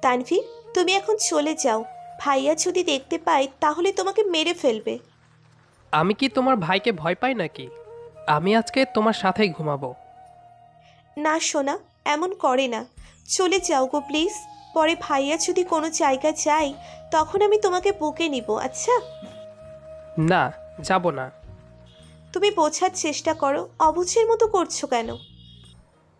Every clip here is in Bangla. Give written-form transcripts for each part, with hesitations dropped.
তানভীর, তুমি এখন চলে যাও। ভাইয়া যদি দেখতে পায় তাহলে তোমাকে মেরে ফেলবে। আমি কি তোমার ভাইকে ভয় পাই নাকি? আমি আজকে তোমার সাথেই ঘুমাবো। না সোনা, এমন করে না। চলে যাও গো প্লিজ। পরে ভাইয়া যদি কোনো জায়গায় যায় তখন আমি তোমাকে বুকে নিব, আচ্ছা? না, যাব না। তুমি বোঝার চেষ্টা করো, অবুঝের মতো করছো কেন?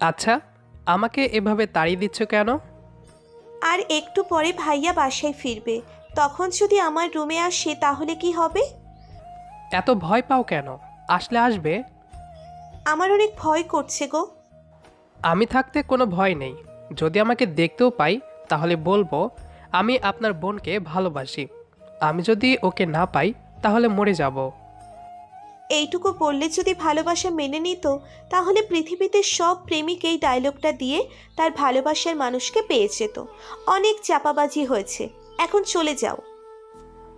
আচ্ছা, আমাকে এভাবে তাড়িয়ে দিচ্ছ কেন? আর একটু পরে ভাইয়া বাসায় ফিরবে, তখন যদি আমার রুমে আসে তাহলে কি হবে? এত ভয় পাও কেন? আসলে আসবে। আমার অনেক ভয় করছে গো। আমি থাকতে কোনো ভয় নেই। যদি আমাকে দেখতেও পাই তাহলে বলবো আমি আপনার বোনকে ভালোবাসি। আমি যদি ওকে না পাই তাহলে মরে যাব। এইটুকু বললে যদি ভালোবাসা মেনে নিত তাহলে পৃথিবীতে সব প্রেমিক এই ডায়লগটা দিয়ে তার ভালোবাসার মানুষকে পেয়ে যেত। অনেক চাপাবাজি হয়েছে, এখন চলে যাও।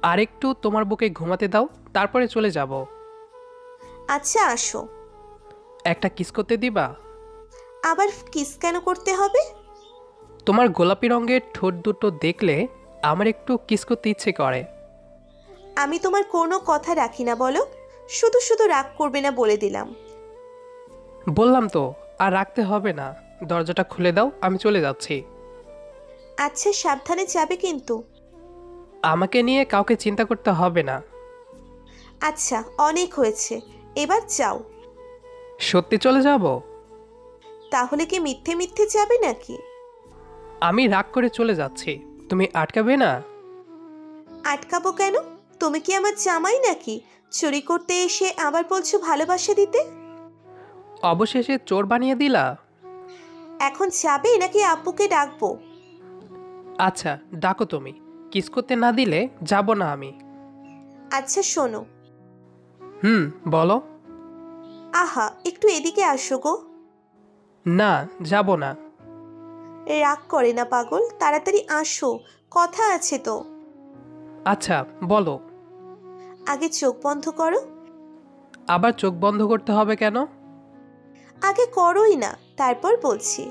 আর একটু তোমার বুকে ঘুমাতে দাও, তারপরে চলে যাব। আচ্ছা আসো। একটা কিস করতে দিবা? আবার কিস কেন করতে হবে? তোমার গোলাপি রঙের ঠোঁট দুটো দেখলে আমার একটু কিস করতে ইচ্ছে করে। আমি তোমার কোনো কথা রাখি না বলো। শুধু শুধু রাগ করবে না বলে দিলাম। বললাম তো, আর রাখতে হবে না। দরজাটা খুলে দাও, আমি চলে যাচ্ছি। আচ্ছা সাবধানে যাবে কিন্তু। আমাকে নিয়ে কাউকে চিন্তা করতে হবে না। আচ্ছা অনেক হয়েছে, এবার যাও। সত্যি চলে যাব? তাহলে কি মিথ্যে মিথ্যে যাবে নাকি? আমি রাগ করে চলে যাচ্ছি, তুমি আটকাবে না? আটকাবো কেন? তুমি কি আমার জামাই নাকি? চুরি করতে এসে আবার বলছো ভালোবাসা দিতে? অবশেষে চোর বানিয়ে দিলা। এখন যাবে নাকি আব্বুকে ডাকবো? আচ্ছা, ডাকো তুমি। কিস করতে না দিলে যাব না আমি। আচ্ছা শোনো। হুম, বলো। আহা একটু এদিকে আসো গো। না, যাব না। রাগ করে না পাগল, তাড়াতাড়ি আসো, কথা আছে তো। আচ্ছা, বলো। আগে চোখ বন্ধ করো। আবার চোখ বন্ধ করতে হবে কেন? আগে করোই না, তারপর বলছি।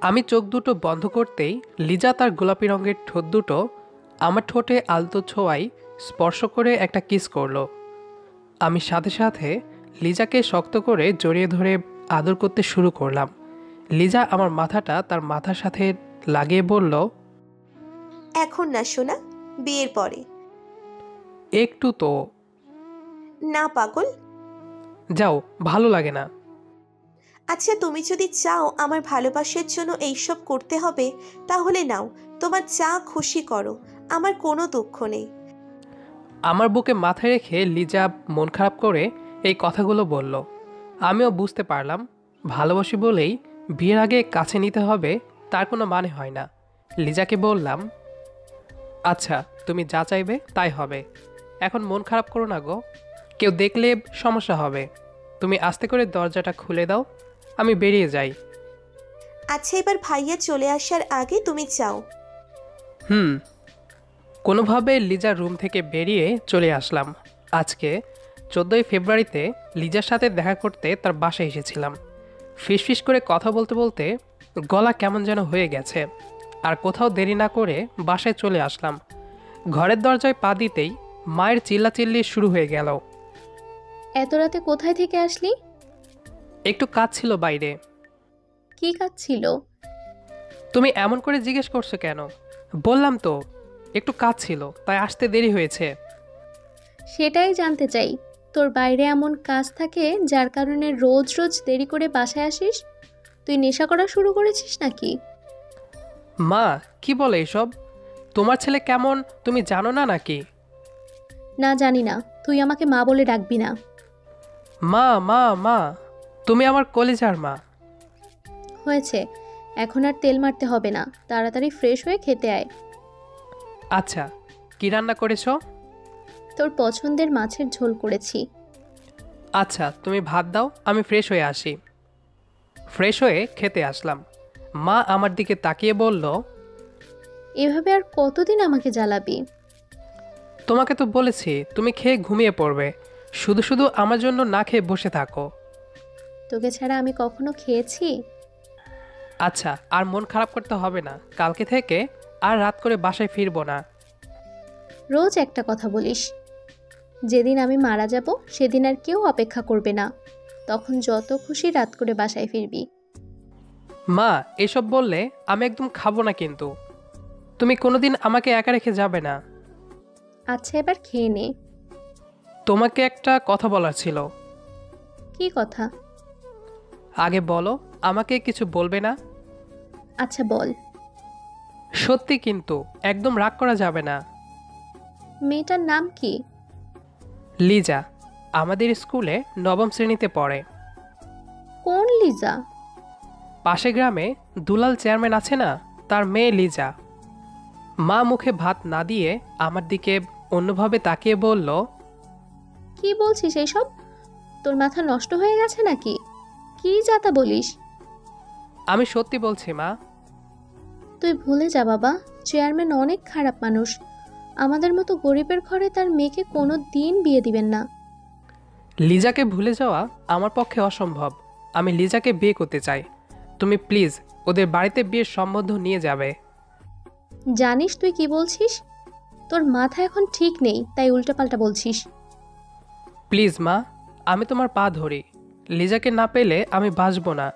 আমি চোখ দুটো বন্ধ করতেই লিজা তার গোলাপি রঙের ঠোঁট দুটো আমার ঠোঁটে আলতো ছোঁয়ায় স্পর্শ করে একটা কিস করলো। আমি সাথে সাথে লিজাকে শক্ত করে জড়িয়ে ধরে আদর করতে শুরু করলাম। লিজা আমার মাথাটা তার মাথার সাথে লাগিয়ে বলল, এখন না শোনা, বিয়ের পরে। একটু তো। না পাগল। যাও, ভালো লাগে না। আচ্ছা তুমি যদি চাও আমার ভালোবাসার জন্য এইসব করতে হবে তাহলে নাও, তোমার যা খুশি করো, আমার কোনো দুঃখ নেই। আমার বুকে মাথা রেখে লিজা মন খারাপ করে এই কথাগুলো বলল। আমিও বুঝতে পারলাম, ভালোবাসি বলেই বিয়ের আগে কাছে নিতে হবে তার কোনো মানে হয় না। লিজাকে বললাম, আচ্ছা তুমি যা চাইবে তাই হবে। এখন মন খারাপ করো না গো, কেউ দেখলে সমস্যা হবে। তুমি আস্তে করে দরজাটা খুলে দাও, আমি বেরিয়ে যাই। আচ্ছা এবার ভাইয়া চলে আসার আগে তুমি চাও। হুম। কোনোভাবে লিজার রুম থেকে বেরিয়ে চলে আসলাম। আজকে 14ই ফেব্রুয়ারিতে লিজার সাথে দেখা করতে তার বাসায় এসেছিলাম। ফিসফিস করে কথা বলতে বলতে গলা কেমন যেন হয়ে গেছে, আর কোথাও দেরি না করে বাসায় চলে আসলাম। ঘরের দরজায় পা দিতেই মায়ের চিল্লাচিল্লি শুরু হয়ে গেল। এত রাতে কোথায় থেকে আসলি? একটু কাজ ছিল বাইরে। কি কাজ ছিল? তুমি এমন করে জিজ্ঞেস করছো কেন? বললাম তো একটু কাজ ছিল, তাই আসতে দেরি হয়েছে। সেটাই জানতে চাই। তোর বাইরে এমন কাজ থাকে যার কারণে রোজ রোজ দেরি করে বাসায় আসিস? তুই নেশা করা শুরু করেছিস নাকি? মা, কি বলে এসব? তোমার ছেলে কেমন তুমি জানো না নাকি? না জানি না, তুই আমাকে মা বলে ডাকবি না। মা মা মা, তুমি আমার কলিজার মা। হয়েছে, এখন আর তেল মারতে হবে না, তাড়াতাড়ি ফ্রেশ হয়ে খেতে আয়। আচ্ছা, কি রান্না করেছো? তোর পছন্দের মাছের ঝোল করেছি। আচ্ছা, তুমি ভাত দাও, আমি ফ্রেশ হয়ে আসি। ফ্রেশ হয়ে খেতে আসলাম। মা আমার দিকে তাকিয়ে বলল, এভাবে আর কতদিন আমাকে জ্বালাবি? তোমাকে তো বলেছি তুমি খেয়ে ঘুমিয়ে পড়বে, শুধু শুধু আমার জন্য না খেয়ে বসে থাকো। তোকে ছাড়া আমি কখনো খেয়েছি? আচ্ছা, আর মন খারাপ করতে হবে না। কালকে থেকে আর রাত করে বাসায় ফিরবো না। রোজ একটা কথা বলিস। যেদিন আমি মারা যাব সেদিন আর কেউ অপেক্ষা করবে না, তখন যত খুশি রাত করে বাসায় ফিরবি। মা, এসব বললে আমি একদম খাবো না কিন্তু। তুমি কোনোদিন আমাকে একা রেখে যাবে না। আচ্ছা, এবার খেয়ে নে। তোমাকে একটা কথা বলার ছিল। কি কথা? আগে বলো, আমাকে কিছু বলবে না? আচ্ছা বল। সত্যি কিন্তু, একদম রাগ করা যাবে না। মেয়েটার নাম কি? লিজা, আমাদের স্কুলে নবম শ্রেণীতে পড়ে। কোন লিজা? পাশে গ্রামে দুলাল চেয়ারম্যান আছে না, তার মেয়ে লিজা। মা মুখে ভাত না দিয়ে আমার দিকে অন্যভাবে তাকিয়ে বলল, কি বলছিস এইসব? তোর মাথা নষ্ট হয়ে গেছে নাকি? কি যাতা বলিস? আমি সত্যি বলছি মা। তুই ভুলে যা বাবা, চেয়ারম্যান অনেক খারাপ মানুষ। আমাদের মতো গরিবের ঘরে তার মেয়েকে কোনো দিন বিয়ে দিবেন না। লিজাকে ভুলে যাওয়া আমার পক্ষে অসম্ভব। আমি লিজাকে বিয়ে করতে চাই। তুমি প্লিজ ওদের বাড়িতে বিয়ের সম্বন্ধ নিয়ে যাবে। জানিস তুই কি বলছিস? তোর মাথা এখন ঠিক নেই, তাই উল্টাপাল্টা বলছিস। প্লিজ মা, আমি তোমার পা ধরি। লিজাকে না পেলে আমি বাঁচব না।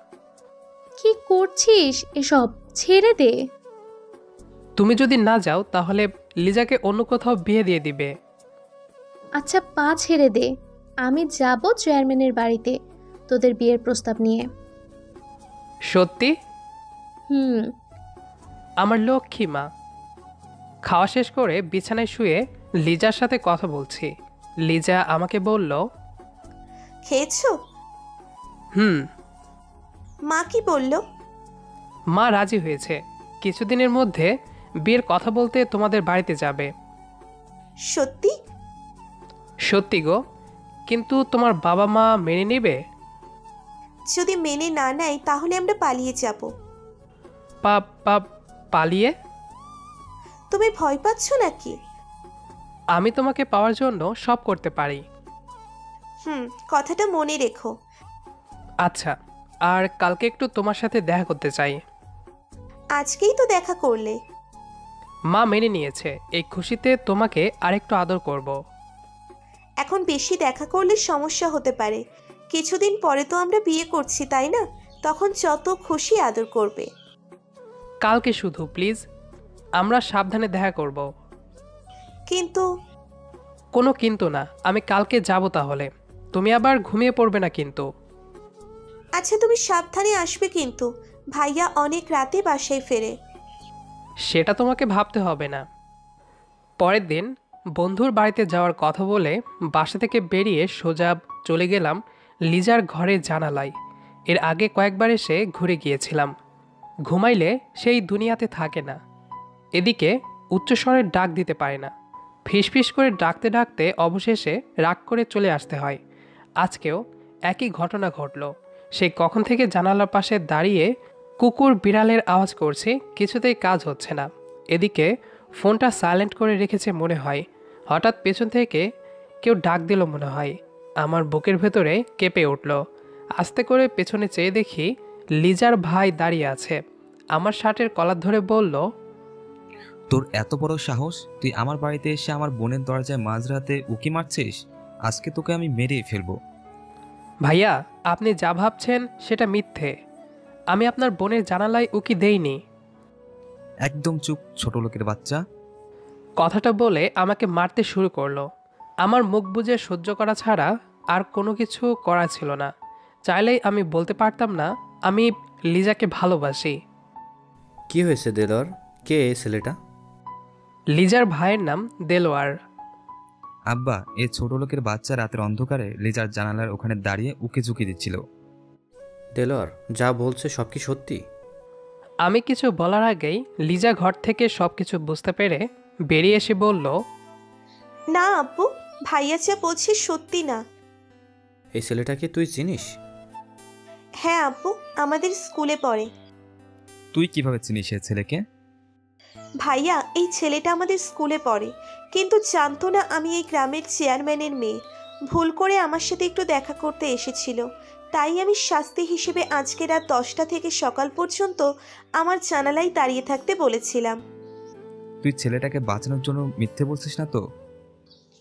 কি করছিস এসব? ছেড়ে দে। তুমি যদি না যাও তাহলে লিজাকে অন্য কোথাও বিয়ে দিয়ে দিবে। আচ্ছা পা ছেড়ে দে। আমি যাব চেয়ারম্যানের বাড়িতে তোদের বিয়ের প্রস্তাব নিয়ে। সত্যি? হুম। আমার লক্ষ্মী মা। খাওয়া শেষ করে বিছানায় শুয়ে লিজার সাথে কথা বলছি। লিজা আমাকে বলল, খেয়েছো? হুম। মা কি বলল? মা রাজি হয়েছে, কিছুদিনের মধ্যে বিয়ের কথা বলতে তোমাদের বাড়িতে যাবে। সত্যি? সত্যি গো। কিন্তু তোমার বাবা মা মেনে নেবে? যদি মেনে না নেয় তাহলে আমরা পালিয়ে যাব। পালিয়ে? তুমি ভয় পাচ্ছ নাকি? আমি তোমাকে পাওয়ার জন্য সব করতে পারি। কথাটা মনে রেখো। আচ্ছা, আর কালকে একটু তোমার সাথে দেখা করতে চাই। আজকেই তো দেখা করলে। মা মেনে নিয়েছে, এই খুশিতে তোমাকে আরেকটু আদর করব। এখন বেশি দেখা করলে সমস্যা হতে পারে। কিছুদিন পরে তো আমরা বিয়ে করছি, তাই না? তখন যত খুশি আদর করবে। কালকে শুধু প্লিজ, আমরা সাবধানে দেখা করব। কিন্তু কোনো কিন্তু না, আমি কালকে যাব তাহলে। তুমি আবার ঘুমিয়ে পড়বে না কিন্তু। আচ্ছা, তুমি সাবধানে আসবে কিন্তু। ভাইয়া অনেক রাতে বাসায় ফেরে। সেটা তোমাকে ভাবতে হবে না। পরের দিন বন্ধুর বাড়িতে যাওয়ার কথা বলে বাসা থেকে বেরিয়ে সোজা চলে গেলাম লিজার ঘরের জানালায়। এর আগে কয়েকবার এসে ঘুরে গিয়েছিলাম। ঘুমাইলে সেই দুনিয়াতে থাকে না। এদিকে উচ্চস্বরের ডাক দিতে পারে না। ফিসফিস করে ডাকতে ডাকতে অবশেষে রাগ করে চলে আসতে হয়। আজকেও একই ঘটনা ঘটল। সে কখন থেকে জানালার পাশে দাঁড়িয়ে কুকুর বিড়ালের আওয়াজ করছে, কিছুতেই কাজ হচ্ছে না। এদিকে ফোনটা সাইলেন্ট করে রেখেছে মনে হয়। হঠাৎ পেছন থেকে কেউ ডাক দিল মনে হয়। আমার বুকের ভেতরে কেঁপে উঠল। আস্তে করে পেছনে চেয়ে দেখি লিজার ভাই দাঁড়িয়ে আছে। আমার শার্টের কলার ধরে বলল, তোর এত বড় সাহস, তুই আমার বাড়িতে এসে আমার বোনের দরজায় মাঝরাতে উকি মারছিস? আজকে তোকে আমি মেরেই ফেলবো। ভাইয়া, আপনি যা ভাবছেন সেটা মিথ্যে। আমি আপনার বোনের জানালায় উকি দেইনি। একদম চুপ, ছোট লোকের বাচ্চা। কথাটা বলে আমাকে মারতে শুরু করলো। আমার মুখ বুজে সহ্য করা ছাড়া আর কোনো কিছু করা ছিল না। চাইলেই আমি বলতে পারতাম না আমি লিজাকে ভালোবাসি। কি হয়েছে দেলোয়ার? কে এই ছেলেটা? লিজার ভাইয়ের নাম দেলোয়ার। আব্বা, এই ছোট লোকের বাচ্চা রাতের অন্ধকারে লিজার জানালার ওখানে দাঁড়িয়ে উকি ঝুঁকি দিচ্ছিল। দেলোয়ার যা বলছে সব কি সত্যি? আমি কিছু বলার আগেই লিজা ঘর থেকে সব কিছু বুঝতে পেরে বেরিয়ে এসে বলল, না আব্বু, ভাইয়া যা বলছে সত্যি না। এই ছেলেটাকে তুই চিনিস? হ্যাঁ আব্বু, আমাদের স্কুলে পড়ে। তুই কিভাবে চিনিস এই ছেলেকে? ভাইয়া, এই ছেলেটা আমাদের স্কুলে পড়ে, কিন্তু জানতো না আমি এই গ্রামের চেয়ারম্যানের মেয়ে। ভুল করে আমার সাথে একটু দেখা করতে এসেছিল, তাই আমি শাস্তি হিসেবে আজকে রাত 10টা থেকে সকাল পর্যন্ত আমার জানালায় দাঁড়িয়ে থাকতে বলেছিলাম। তুই ছেলেটাকে বাঁচানোর জন্য মিথ্যে বলছিস না তো?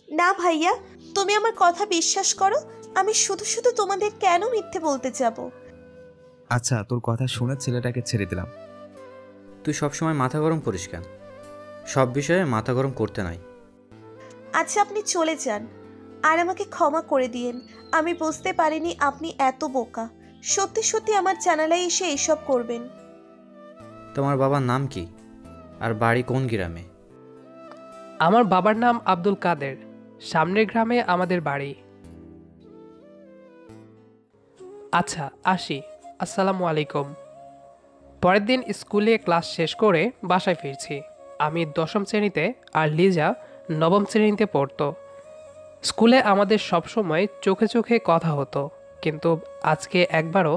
না ভাইয়া, তুমি আমার কথা বিশ্বাস করো। আমি শুধু শুধু তোমাদের কেন মিথ্যে বলতে যাব? আচ্ছা, তোর কথা শুনে ছেলেটাকে ছেড়ে দিলাম। তুই সবসময় মাথা গরম করিস কেন? সব বিষয়ে মাথা গরম করতে নাই। আচ্ছা, আপনি চলে যান আর আমাকে ক্ষমা করে দিয়েন। আমি বুঝতে পারিনি আপনি এত বোকা। সত্যি সত্যি আমার জানালায় এসে এসব করবেন। তোমার বাবার নাম কি আর বাড়ি কোন গ্রামে? আমার বাবার নাম আব্দুল কাদের। সামনের গ্রামে আমাদের বাড়ি। আচ্ছা, আসি। আসসালামু আলাইকুম। পরের দিন স্কুলে ক্লাস শেষ করে বাসায় ফিরছি। আমি 10ম শ্রেণীতে আর লিজা 9ম শ্রেণীতে পড়তো। স্কুলে আমাদের সবসময় চোখে চোখে কথা হতো, কিন্তু আজকে একবারও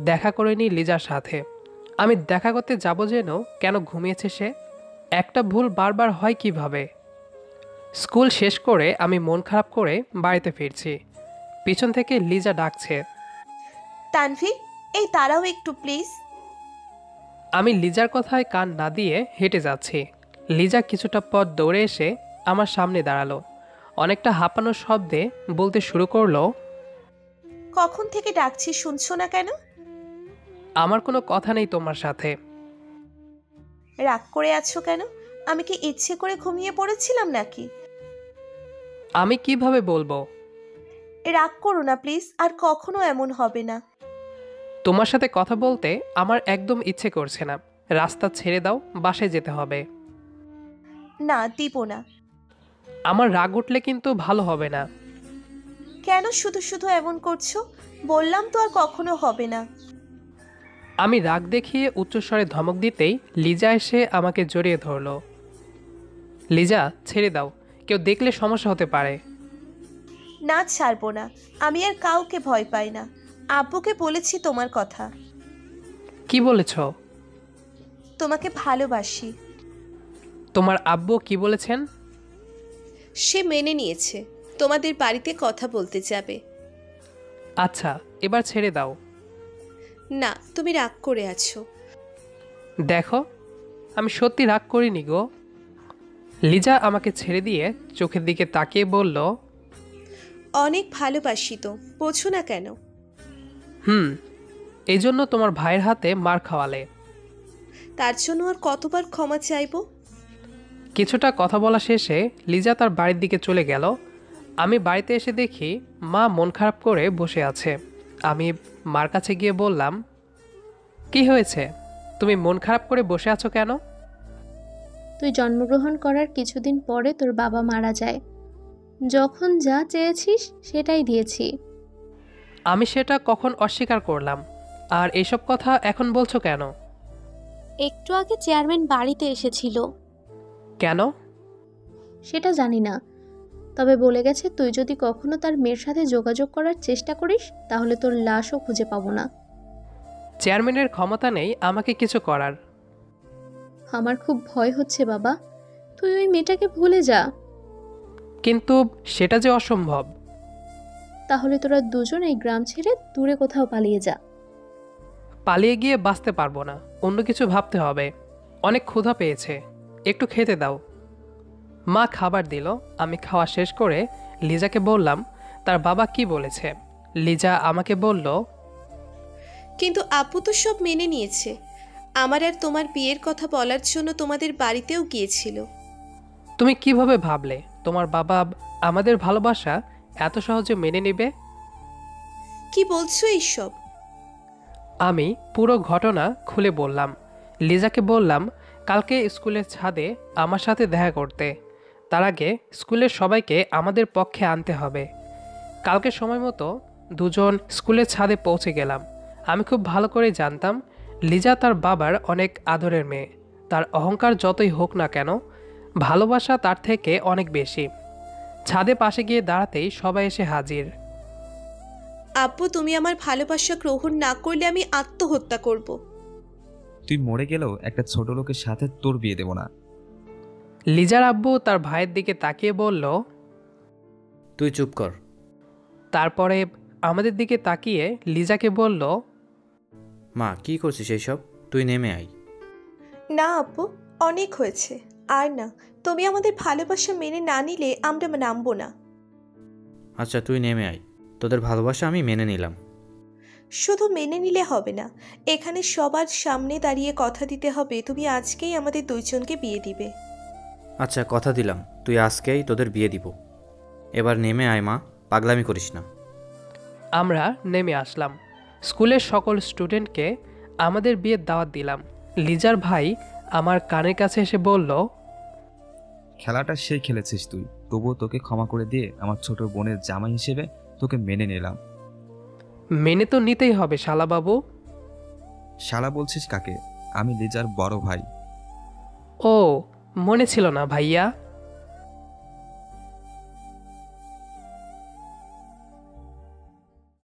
দেখা করিনি লিজার সাথে। আমি দেখা করতে যাব যেন কেন ঘুমিয়েছে সে। একটা ভুল বারবার হয় কিভাবে? স্কুল শেষ করে আমি মন খারাপ করে বাড়িতে ফিরছি। পিছন থেকে লিজা ডাকছে, তানভীর, এই দাঁড়াও একটু প্লিজ। আমি লিজার কথায় কান না দিয়ে হেঁটে যাচ্ছি। লিজা কিছুটা পথ দৌড়ে এসে আমার সামনে দাঁড়ালো। অনেকটা হাঁপানো শব্দে বলতে শুরু করলো, কখন থেকে ডাকছি শুনছো না কেন? আমার কোনো কথা নেই তোমার সাথে। রাগ করে আছো কেন? আমি কি ইচ্ছে করে ঘুমিয়ে পড়েছিলাম নাকি? আমি কিভাবে বলবো? রাগ করো না প্লিজ, আর কখনো এমন হবে না। তোমার সাথে কথা বলতে আমার একদম ইচ্ছে করছে না। রাস্তা ছেড়ে দাও, বাসায় যেতে হবে। না, দিব না। আমার রাগ উঠলে কিন্তু ভালো হবে না। কেন শুধু শুধু এমন করছো? বললাম তো আর কখনো হবে না। আমি রাগ দেখিয়ে উচ্চস্বরে ধমক দিতেই লিজা এসে আমাকে জড়িয়ে ধরলো। লিজা, ছেড়ে দাও, কেউ দেখলে সমস্যা হতে পারে। না, ছাড়বো না। আমি আর কাউকে ভয় পাই না। আব্বুকে বলেছি তোমার কথা। কি বলেছ? তোমাকে ভালোবাসি। তোমার আব্বু কি বলেছেন? সে মেনে নিয়েছে, তোমাদের বাড়িতে কথা বলতে যাবে। আচ্ছা, এবার ছেড়ে দাও। না, তুমি রাগ করে আছো। দেখো, আমি সত্যি রাগ করিনি গো। লিজা আমাকে ছেড়ে দিয়ে চোখের দিকে তাকিয়ে বলল, অনেক ভালোবাসি তো, বোঝো না কেন? এই জন্য তোমার ভাইয়ের হাতে মার খাওয়ালে। তার জন্য আর কতবার ক্ষমা চাইবো? কিছুটা কথা বলা শেষে লিজা তার বাড়ির দিকে চলে গেল। আমি বাড়িতে এসে দেখি মা মন খারাপ করে বসে আছে। আমি মার কাছে গিয়ে বললাম, কি হয়েছে, তুমি মন খারাপ করে বসে আছো কেন? তুই জন্মগ্রহণ করার কিছুদিন পরে তোর বাবা মারা যায়। যখন যা চেয়েছিস সেটাই দিয়েছি। আমি সেটা কখন অস্বীকার করলাম? আর এসব কথা এখন বলছো কেন? একটু আগে চেয়ারম্যান বাড়িতে এসেছিল। কেন? সেটা জানি না, তবে বলে গেছে তুই যদি কখনো তার মেয়ের সাথে যোগাযোগ করার চেষ্টা করিস তাহলে তোর লাশও খুঁজে পাবো না। চেয়ারম্যানের ক্ষমতা নেই আমাকে কিছু করার। আমার খুব ভয় হচ্ছে বাবা, তুই ওই মেয়েটাকে ভুলে যা। কিন্তু সেটা যে অসম্ভব। তাহলে তোরা দুজন এই গ্রাম ছেড়ে দূরে কোথাও পালিয়ে যা। পালিয়ে গিয়ে বাঁচতে পারবো না, অন্য কিছু ভাবতে হবে। অনেক ক্ষুধা পেয়েছে, একটু খেতে দাও। মা খাবার দিল। আমি খাওয়া শেষ করে লিজাকে বললাম তার বাবা কি বলেছে। লিজা আমাকে বলল, কিন্তু আপু তো সব মেনে নিয়েছে। আমার আর তোমার বিয়ের কথা বলার জন্য তোমাদের বাড়িতেও গিয়েছিল। তুমি কিভাবে ভাবলে তোমার বাবা আমাদের ভালোবাসা এত সহজে মেনে নেবে? কি বলছো এইসব? আমি পুরো ঘটনা খুলে বললাম। লিজাকে বললাম কালকে স্কুলের ছাদে আমার সাথে দেখা করতে। তার আগে স্কুলের সবাইকে আমাদের পক্ষে আনতে হবে। কালকে সময় মতো দুজন স্কুলের ছাদে পৌঁছে গেলাম। আমি খুব ভালো করে জানতাম লিজা তার বাবার অনেক আদরের মেয়ে। তার অহংকার যতই হোক না কেন, ভালোবাসা তার থেকে অনেক বেশি। ছাদে পাশে গিয়ে দাঁড়াতেই সবাই এসে হাজির। আপু, তুমি আমার ভালোবাসা গ্রহণ না করলে আমি আত্মহত্যা করব। তুই মরে গেলেও একটা ছোট লোকের সাথে তোর বিয়ে দেব না। লিজার আব্বু তার ভাইয়ের দিকে তাকিয়ে বলল, তুই চুপ কর। তারপরে আমাদের দিকে তাকিয়ে লিজাকে বলল, মা কি করছিস এইসব? তুই নেমে আয়। না আপু, অনেক হয়েছে। আর না, তুমি আমাদের ভালোবাসা মেনে না নিলে আমরা নামবো না। আচ্ছা তুই নেমে আয়, তোদের ভালোবাসা আমি মেনে নিলাম। শুধু মেনে নিলে হবে না, এখানে সবার সামনে দাঁড়িয়ে কথা দিতে হবে তুমি আজকেই আমাদের দুইজনকে বিয়ে দিবে। আচ্ছা কথা দিলাম, তুই আজকেই তোদের বিয়ে দিব। এবার নেমে আয় মা, পাগলামি করিস না। আমরা নেমে আসলাম। স্কুলের সকল স্টুডেন্টকে আমাদের বিয়ের দাওয়াত দিলাম। লিজার ভাই আমার কানের কাছে এসে বলল, খেলাটা সেই খেলেছিস তুই, তবুও তোকে ক্ষমা করে দিয়ে আমার ছোট বোনের জামাই হিসেবে তোকে মেনে নিলাম। মেনে তো নিতেই হবে শালাবাবু। শালা বলছিস কাকে? আমি লিজার বড় ভাই। ও, মনে ছিল না ভাইয়া।